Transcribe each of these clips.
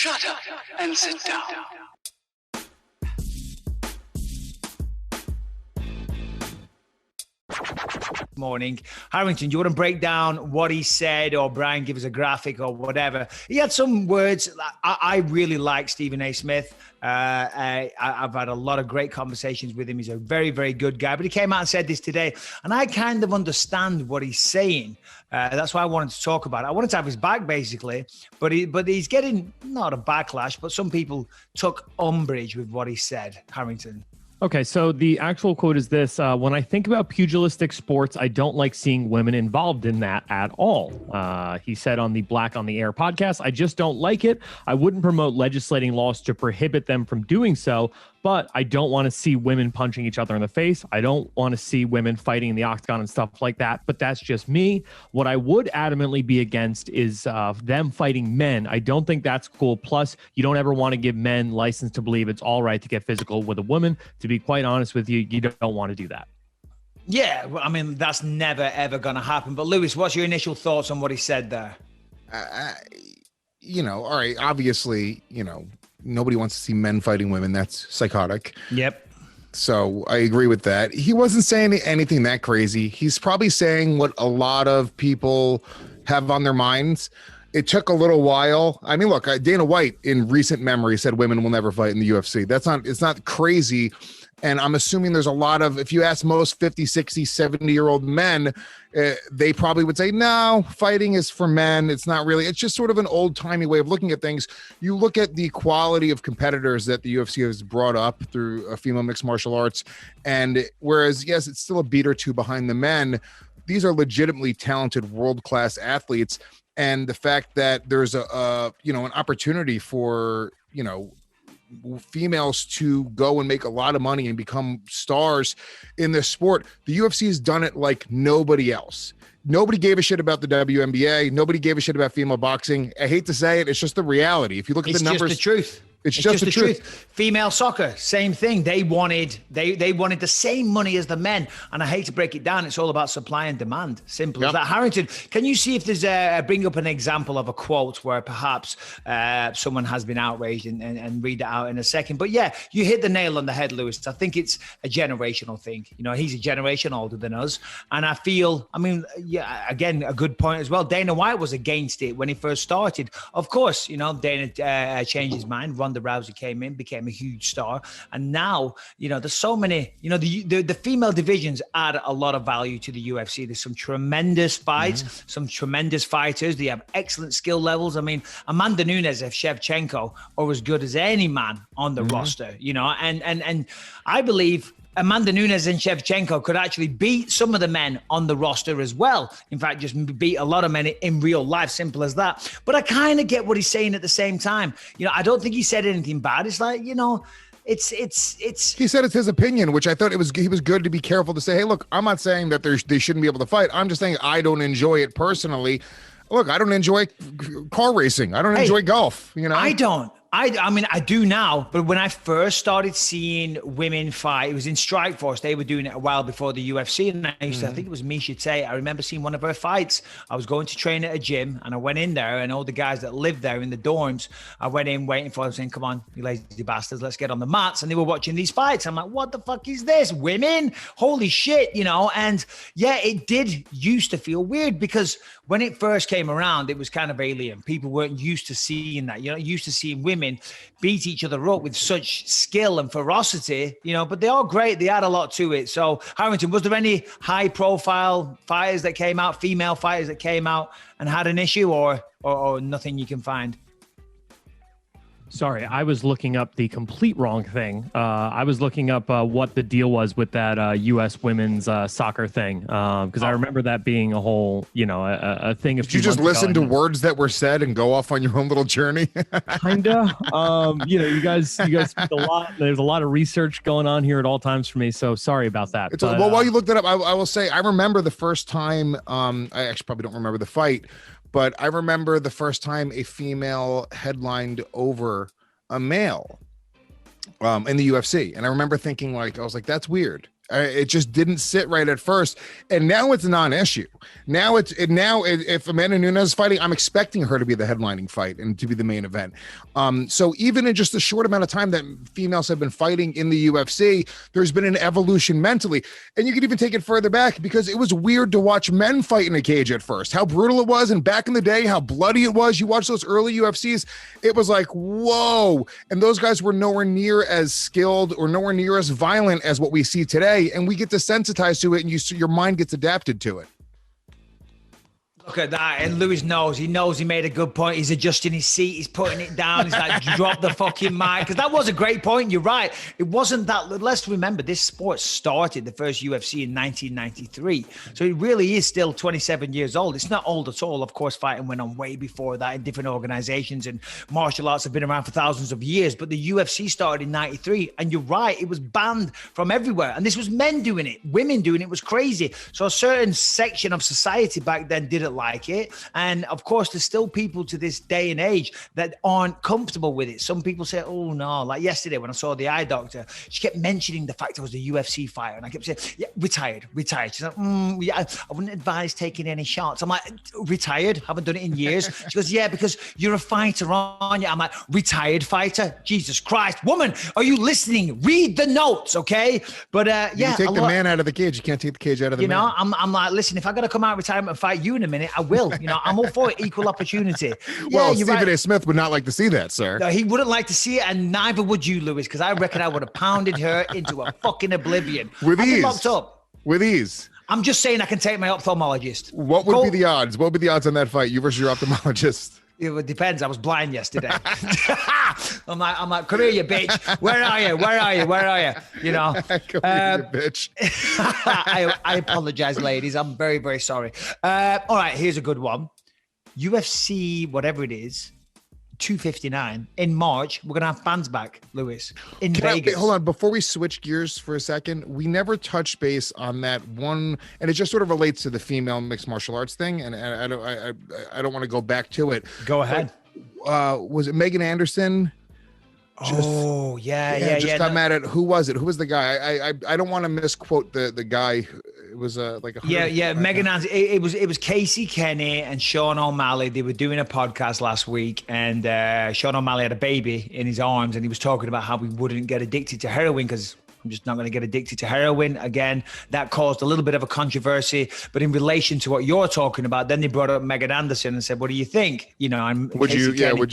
Shut up and sit down. Morning. Harrington, do you want to break down what he said, or Brian give us a graphic or whatever? He had some words. I really like Stephen A. Smith. I've had a lot of great conversations with him. He's a very, very good guy, but he came out and said this today, and I kind of understand what he's saying. That's why I wanted to talk about it. I wanted to have his back, basically, but he's getting not a backlash, but some people took umbrage with what he said, Harrington. Okay, so the actual quote is this. When I think about pugilistic sports, I don't like seeing women involved in that at all. He said on the Black on the Air podcast, I just don't like it. I wouldn't promote legislating laws to prohibit them from doing so, but I don't want to see women punching each other in the face. I don't want to see women fighting in the octagon and stuff like that, but that's just me. What I would adamantly be against is them fighting men. I don't think that's cool. Plus, you don't ever want to give men license to believe it's all right to get physical with a woman. To be quite honest with you, you don't want to do that. Yeah, well, I mean, that's never, ever going to happen. But Lewis, what's your initial thoughts on what he said there? All right, obviously, nobody wants to see men fighting women. That's psychotic. Yep. So I agree with that. He wasn't saying anything that crazy. He's probably saying what a lot of people have on their minds. It took a little while. I mean, look, Dana White in recent memory said women will never fight in the UFC. It's not crazy. And I'm assuming there's a lot of, if you ask most 50, 60, 70-year-old men, they probably would say, no, fighting is for men. It's not really. It's just sort of an old-timey way of looking at things. You look at the quality of competitors that the UFC has brought up through female mixed martial arts. And whereas, yes, it's still a beat or two behind the men, these are legitimately talented world-class athletes. And the fact that there's an opportunity for, females to go and make a lot of money and become stars in this sport. The UFC has done it like nobody else. Nobody gave a shit about the WNBA. Nobody gave a shit about female boxing. I hate to say it. It's just the reality. If you look at the numbers, it's just the truth. It's just the truth. Female soccer, same thing. They wanted the same money as the men. And I hate to break it down. It's all about supply and demand. Simple as that. Harrington, can you see if there's bring up an example of a quote where perhaps someone has been outraged and read that out in a second. But yeah, you hit the nail on the head, Lewis. I think it's a generational thing. He's a generation older than us. And I feel, again, a good point as well. Dana White was against it when he first started. Of course, Dana changed his mind. Ronda Rousey came in, became a huge star, and now there's so many. The female divisions add a lot of value to the UFC. There's some tremendous fights, some tremendous fighters. They have excellent skill levels. I mean, Amanda Nunes and Shevchenko are as good as any man on the roster. And I believe Amanda Nunes and Shevchenko could actually beat some of the men on the roster as well. In fact, just beat a lot of men in real life, simple as that. But I kind of get what he's saying at the same time. I don't think he said anything bad. It's like, it's. He said it's his opinion, which I thought he was good to be careful to say, hey, look, I'm not saying that they shouldn't be able to fight. I'm just saying I don't enjoy it personally. Look, I don't enjoy car racing. I don't enjoy golf. I don't. I mean, I do now, but when I first started seeing women fight, it was in Strikeforce. They were doing it a while before the UFC, and I think it was Misha Tate. I remember seeing one of her fights. I was going to train at a gym, and I went in there, and all the guys that lived there in the dorms, I went in waiting for them, saying, come on, you lazy bastards, let's get on the mats. And they were watching these fights. I'm like, what the fuck is this? Women? Holy shit, And yeah, it did used to feel weird because when it first came around, it was kind of alien. People weren't used to seeing that, used to seeing women beat each other up with such skill and ferocity, but they are great. They add a lot to it. So, Harrington, was there any high profile fighters that came out, female fighters that came out and had an issue or nothing you can find? Sorry, I was looking up the complete wrong thing. I was looking up what the deal was with that U.S. women's soccer thing, because I remember that being a whole, a thing. Did you just listen to words that were said and go off on your own little journey? Kinda. You guys speak a lot. There's a lot of research going on here at all times for me, so sorry about that. Well, while you looked it up, I will say I remember the first time. I actually probably don't remember the fight. But I remember the first time a female headlined over a male in the UFC. And I remember thinking I was like, that's weird. It just didn't sit right at first, and now it's a non-issue. Now if Amanda Nunes is fighting, I'm expecting her to be the headlining fight and to be the main event. So even in just a short amount of time that females have been fighting in the UFC, there's been an evolution mentally. And you could even take it further back, because it was weird to watch men fight in a cage at first. How brutal it was, and back in the day, how bloody it was. You watch those early UFCs, it was like, whoa. And those guys were nowhere near as skilled or nowhere near as violent as what we see today. And we get desensitized to it, and your mind gets adapted to it. Look at that. And Lewis knows. He knows he made a good point. He's adjusting his seat. He's putting it down. He's like, drop the fucking mic. Because that was a great point. You're right. It wasn't that. Let's remember, this sport started, the first UFC, in 1993. So it really is still 27 years old. It's not old at all. Of course, fighting went on way before that in different organizations. And martial arts have been around for thousands of years. But the UFC started in 93. And you're right. It was banned from everywhere. And this was men doing it. Women doing it was crazy. So a certain section of society back then didn't like it. And of course, there's still people to this day and age that aren't comfortable with it. Some people say, oh no, like yesterday when I saw the eye doctor, she kept mentioning the fact I was a UFC fighter. And I kept saying, yeah, retired. She's like, yeah, I wouldn't advise taking any shots. I'm like, retired? Haven't done it in years. She goes, yeah, because you're a fighter, aren't you? I'm like, retired fighter? Jesus Christ. Woman, are you listening? Read the notes, okay? But yeah. You take the man out of the cage. You can't take the cage out of the man. I'm like, listen, if I got to come out of retirement and fight you in a minute, I will. I'm all for it, equal opportunity. Well, yeah, Stephen right. A. Smith would not like to see that, sir. No, he wouldn't like to see it, and neither would you, Lewis, because I reckon I would have pounded her into a fucking oblivion. With ease. Locked up. With ease. I'm just saying I can take my ophthalmologist. What would be the odds? What would be the odds on that fight, you versus your ophthalmologist? It depends. I was blind yesterday. I'm like, come here, you bitch. Where are you? You know. Come here, you bitch. I apologize, ladies. I'm very, very sorry. All right, here's a good one. UFC, whatever it is, 259 in March. We're gonna have fans back, Lewis, in Vegas. Hold on, before we switch gears for a second, we never touched base on that one, and it just sort of relates to the female mixed martial arts thing, and I don't want to go back to it. Go ahead. Was it Megan Anderson? Just got mad at, who was it? Who was the guy? I don't want to misquote the guy. It was like a Megan Anderson. It was Casey Kenny and Sean O'Malley. They were doing a podcast last week, and Sean O'Malley had a baby in his arms, and he was talking about how he wouldn't get addicted to heroin because I'm just not going to get addicted to heroin again. That caused a little bit of a controversy. But in relation to what you're talking about, then they brought up Megan Anderson and said, "What do you think?" You know, and would you bang her?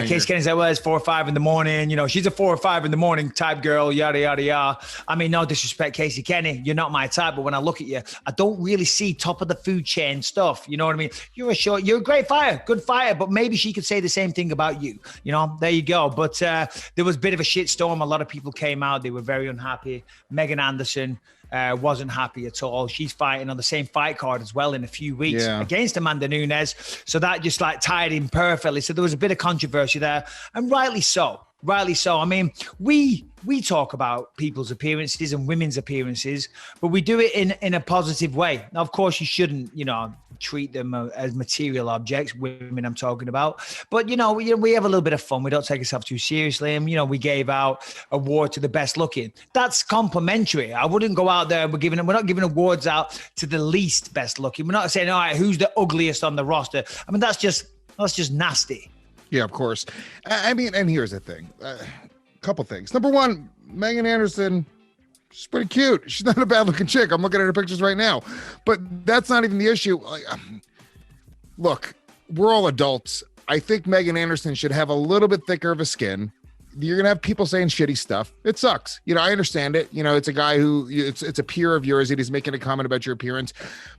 Casey Kenny said, "Well, it's 4 or 5 in the morning. You know, she's a 4 or 5 in the morning type girl. Yada yada yada." I mean, no disrespect, Casey Kenny, you're not my type. But when I look at you, I don't really see top of the food chain stuff. You know what I mean? You're a great fighter, good fighter. But maybe she could say the same thing about you. You know, there you go. But there was a bit of a shitstorm. A lot of people came out. They were very unhappy. Megan Anderson wasn't happy at all. She's fighting on the same fight card as well in a few weeks against Amanda Nunes. So that just like tied in perfectly. So there was a bit of controversy there, and rightly so. Rightly so. I mean, we talk about people's appearances and women's appearances, but we do it in a positive way. Now, of course, you shouldn't, treat them as material objects, women I'm talking about. But, we have a little bit of fun. We don't take ourselves too seriously. And, we gave out an award to the best looking. That's complimentary. I wouldn't go out there. We're not giving awards out to the least best looking. We're not saying, all right, who's the ugliest on the roster? I mean, that's just nasty. Yeah, of course. I mean, and here's the thing. Couple things. Number one, Megan Anderson, she's pretty cute. She's not a bad-looking chick. I'm looking at her pictures right now. But that's not even the issue. Look, we're all adults. I think Megan Anderson should have a little bit thicker of a skin. You're going to have people saying shitty stuff. It sucks. I understand it. It's a guy who, it's a peer of yours and he's making a comment about your appearance.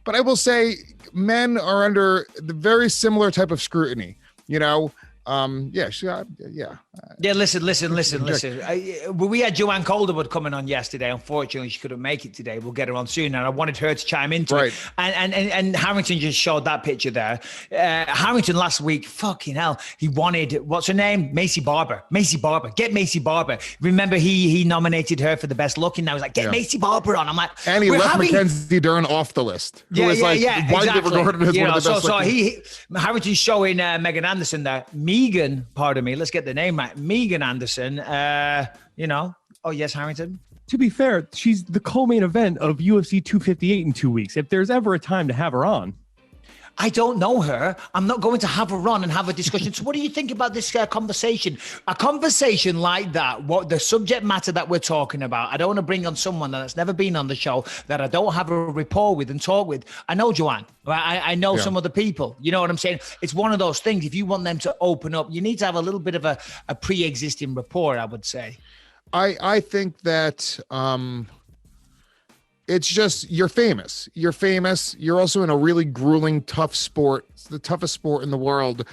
But I will say men are under the very similar type of scrutiny, Listen. We had Joanne Calderwood coming on yesterday. Unfortunately, she couldn't make it today. We'll get her on soon, and I wanted her to chime into it. And Harrington just showed that picture there. Harrington last week, fucking hell, he wanted, what's her name? Macy Barber. Get Macy Barber. Remember, he nominated her for the best looking. I was like, get Macy Barber on. I'm like, and he left Mackenzie Dern off the list. Exactly. Regarded as one of the best looking. Harrington's showing Megan Anderson there. Megan, pardon me, let's get the name right. Megan Anderson, oh yes, Harrington. to be fair, she's the co-main event of UFC 258 in 2 weeks. If there's ever a time to have her on. I don't know her. I'm not going to have her on and have a discussion. So what do you think about this conversation? A conversation like that, what the subject matter that we're talking about, I don't want to bring on someone that's never been on the show that I don't have a rapport with and talk with. I know Joanne. Right? I know some other people. You know what I'm saying? It's one of those things. If you want them to open up, you need to have a little bit of a pre-existing rapport, I would say. I think that it's just you're famous. You're famous. You're also in a really grueling, tough sport. It's the toughest sport in the world.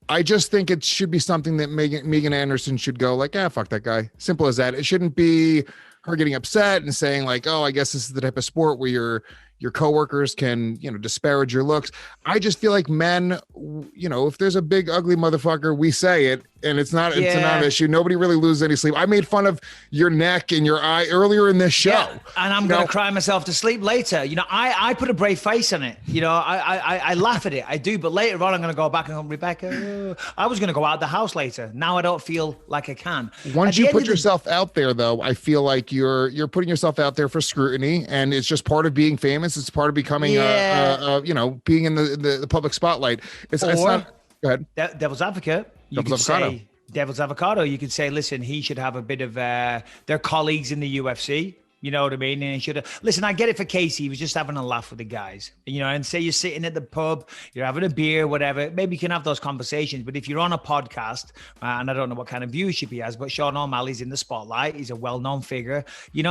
I just think it should be something that Megan Anderson should go like, fuck that guy. Simple as that. It shouldn't be her getting upset and saying like, oh, I guess this is the type of sport where your coworkers can, disparage your looks. I just feel like men, if there's a big ugly motherfucker, we say it, and it's not a non-issue. Nobody really loses any sleep. I made fun of your neck and your eye earlier in this show, and I'm gonna cry myself to sleep later. I put a brave face on it. I laugh at it. I do, but later on, I'm gonna go back and go, Rebecca, I was gonna go out the house later. Now I don't feel like I can. Once you put yourself out there, though, I feel like you're putting yourself out there for scrutiny, and it's just part of being famous. It's part of becoming, being in the public spotlight. It's not. Go ahead. Devil's advocate. Devil's avocado. You could say, listen, he should have a bit of their colleagues in the UFC. You know what I mean? And he should have. Listen, I get it for Casey. He was just having a laugh with the guys. And say you're sitting at the pub, you're having a beer, whatever. Maybe you can have those conversations. But if you're on a podcast, and I don't know what kind of viewership he has, but Sean O'Malley's in the spotlight. He's a well-known figure. He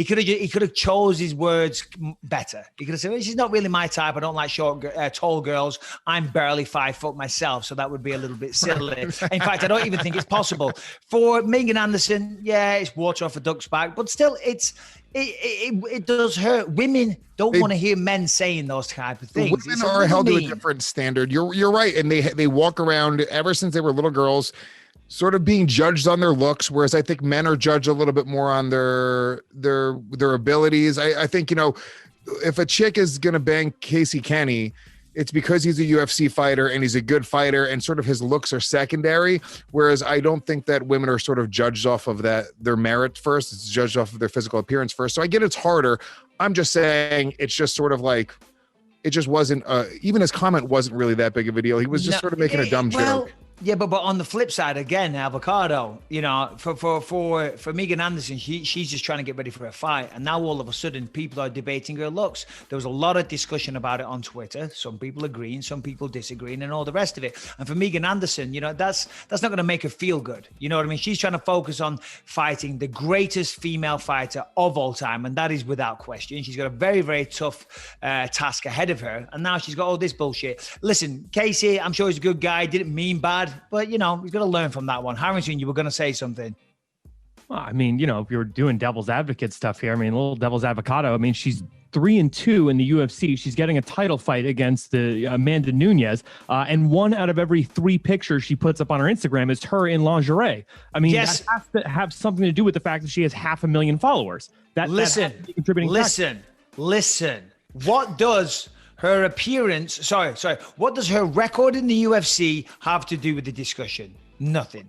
could have chose his words better. He could have said, well, she's not really my type. I don't like tall girls. I'm barely 5 foot myself. So that would be a little bit silly. In fact, I don't even think it's possible. For Megan Anderson, it's water off a duck's back. But still, it does hurt. Women don't want to hear men saying those type of things. Women are held to a different standard. You're right, and they walk around ever since they were little girls, sort of being judged on their looks, whereas I think men are judged a little bit more on their abilities. I think if a chick is gonna bang Casey Kenny, it's because he's a UFC fighter and he's a good fighter, and sort of his looks are secondary. Whereas I don't think that women are sort of judged off of their merit first. It's judged off of their physical appearance first. So I get it's harder. I'm just saying it's just sort of like, it just wasn't, even his comment wasn't really that big of a deal. He was just sort of making a dumb joke. Yeah, but on the flip side, again, avocado, for Megan Anderson, she's just trying to get ready for a fight. And now all of a sudden, people are debating her looks. There was a lot of discussion about it on Twitter. Some people agreeing, some people disagreeing, and all the rest of it. And for Megan Anderson, that's not going to make her feel good. You know what I mean? She's trying to focus on fighting the greatest female fighter of all time. And that is without question. She's got a very, very tough task ahead of her. And now she's got all this bullshit. Listen, Casey, I'm sure he's a good guy. Didn't mean bad. But, he's got to learn from that one. Harrington, you were going to say something. Well, I mean, if you're doing devil's advocate stuff here, a little devil's avocado. She's 3-2 in the UFC. She's getting a title fight against the Amanda Nunes. And 1 out of every 3 pictures she puts up on her Instagram is her in lingerie. Yes. That has to have something to do with the fact that she has 500,000 followers. Listen. What does her appearance, what does her record in the UFC have to do with the discussion? Nothing.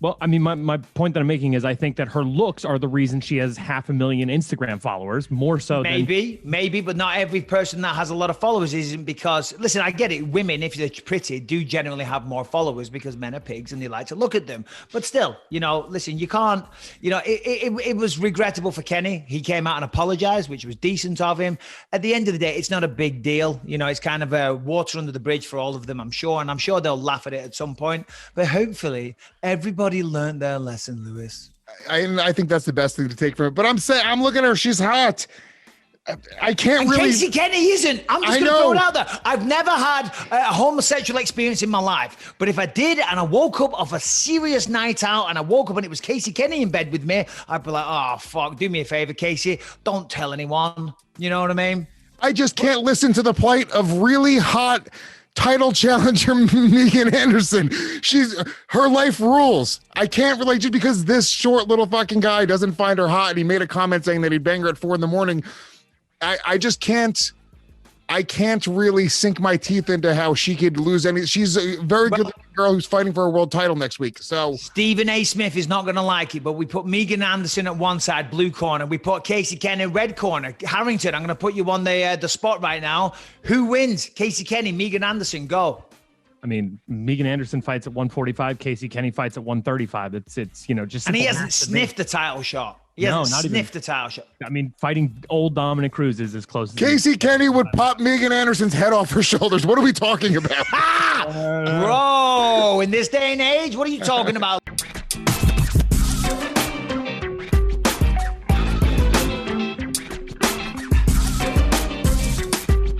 Well, my point that I'm making is I think that her looks are the reason she has 500,000 Instagram followers, more so maybe, but not every person that has a lot of followers isn't because, listen, I get it. Women, if they're pretty, do generally have more followers because men are pigs and they like to look at them. But still, listen, you can't, it was regrettable for Kenny. He came out and apologized, which was decent of him. At the end of the day, it's not a big deal. It's kind of a water under the bridge for all of them, I'm sure. And I'm sure they'll laugh at it at some point. But hopefully, everybody learned their lesson, Lewis. I think that's the best thing to take from it. But I'm looking at her. She's hot. I can't really. Casey Kenny isn't. I'm just going to throw it out there. I've never had a homosexual experience in my life. But if I did and I woke up off a serious night out and I woke up and it was Casey Kenny in bed with me, I'd be like, oh, fuck, do me a favor, Casey. Don't tell anyone. You know what I mean? I just can't listen to the plight of really hot title challenger Megan Anderson. Her life rules. I can't relate just because this short little fucking guy doesn't find her hot and he made a comment saying that he'd bang her at 4 a.m. I just can't. I can't really sink my teeth into how she could lose any. She's a very good girl who's fighting for a world title next week. So Stephen A. Smith is not going to like it, but we put Megan Anderson at one side, blue corner. We put Casey Kenny, red corner. Harrington, I'm going to put you on the spot right now. Who wins? Casey Kenny, Megan Anderson, go. I mean, Megan Anderson fights at 145. Casey Kenny fights at 135. It's just. And he hasn't sniffed the title shot. He hasn't sniffed the title shot. I mean, fighting old Dominic Cruz is as close as Casey Kenny would pop Megan Anderson's head off her shoulders. What are we talking about? Bro, in this day and age, what are you talking about?